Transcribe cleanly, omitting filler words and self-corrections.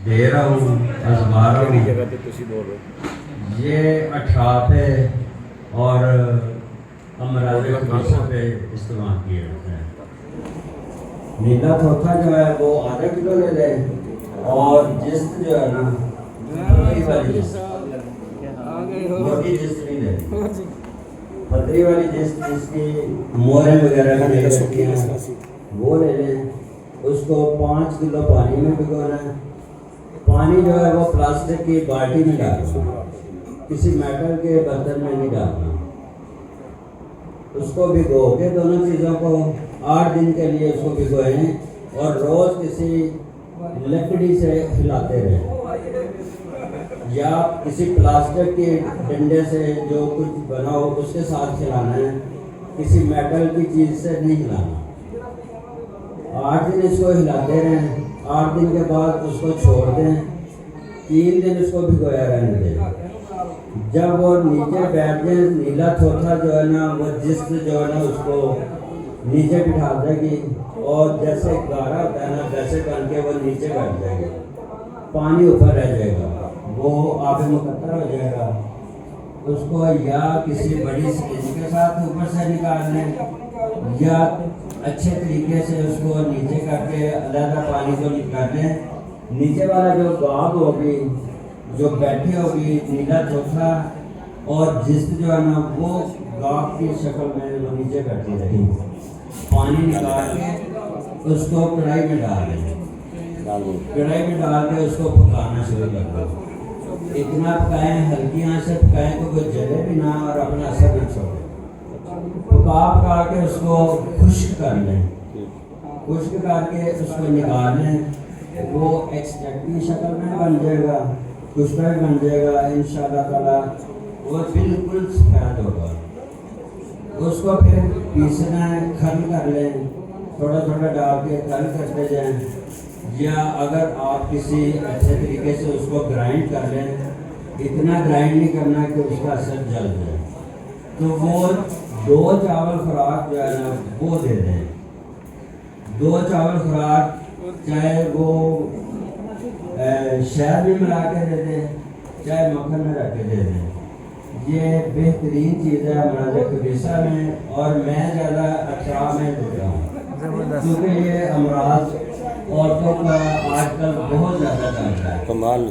دے رہا ہوں آزما رہا کہڑی ہوں. جگہ پہ تسی بول رہے ہو؟ یہ اٹھاپ ہے اور امراض خبیثہ پہ استعمال کیا جاتا ہے. نیلا تھوتھا جو ہے وہ آدھا کلو لے لیں اور جست جو ہے نا پتری والی جست موٹی جست نہیں لے پتری والی جست جس کی موریں وغیرہ بھی نہیں رکھتی ہیں وہ لے لیں. اس کو 5 کلو پانی میں بھگونا ہے. پانی جو ہے وہ پلاسٹک کی بالٹی میں ڈالنا، کسی میٹل کے برتن میں نہیں ڈالنا. اس کو بھگو کے دونوں چیزوں کو 8 دن کے لیے اس کو بھگوئیں اور روز کسی لکڑی سے ہلاتے رہیں یا کسی پلاسٹک کے ڈنڈے سے جو کچھ بنا ہو اس کے ساتھ کھلانا ہے، کسی میٹل کی چیز سے نہیں ہلانا. 8 دن اس کو ہلاتے رہیں. 8 دن کے بعد اس کو چھوڑ دیں. 3 دن اس کو بھگویا رہنے دیں. جب وہ نیچے بیٹھ جائیں نیلا تھوتھا جو ہے نا وہ جسم جو ہے نا اس کو نیچے بٹھا دے گی اور جیسے گارا ہوتا ہے نا ویسے بن کے وہ نیچے بیٹھ جائے گی. پانی اوپر رہ جائے گا، وہ آب مقطر ہو جائے گا. اس کو یا کسی بڑی سرنج کے ساتھ اوپر سے نکال لیں یا اچھے طریقے سے اس کو نیچے کر کے علیحدہ پانی کو نکال لیں. نیچے والا جو گاب ہوگی جو بیٹھی ہوگی نیلا تھوتھا اور جسم جو ہے نا وہ گاب کی شکل میں وہ نیچے بیٹھی رہی. پانی نکال کے اس کو کڑھائی میں ڈال دیں. کڑھائی میں ڈال کے اس کو پکانا شروع کر دو. اتنا پکائیں ہلکی آنچ سے پکائیں کہ وہ جلے بھی نہ اور اپنا اثر بھی چھوڑے. پکا کے اس کو خشک کر لیں. خشک کر کے اس کو نکال لیں. وہ ایکسٹریکٹ کی شکل میں بن جائے گا، خشکا بھی بن جائے گا انشاءاللہ تعالیٰ. وہ بالکل سفید ہوگا. اس کو پھر پیسنا ہے، کھل کر لیں. تھوڑا تھوڑا ڈال کے کھل کرتے جائیں یا اگر آپ کسی اچھے طریقے سے اس کو گرائنڈ کر لیں. اتنا گرائنڈ نہیں کرنا کہ اس کا اثر جل جائے. تو وہ 2 چاول خوراک جو ہے نا وہ دے دیں. 2 چاول خوراک چاہے وہ شہد میں ملا کے دے دیں چاہے مکھن میں رکھ کے دے دیں. یہ بہترین چیز ہے امراض خبیثہ میں اور میں زیادہ اٹھارہ میں دیتا ہوں کیونکہ یہ امراض عورتوں کا آج کل بہت زیادہ چل رہا ہے. کمال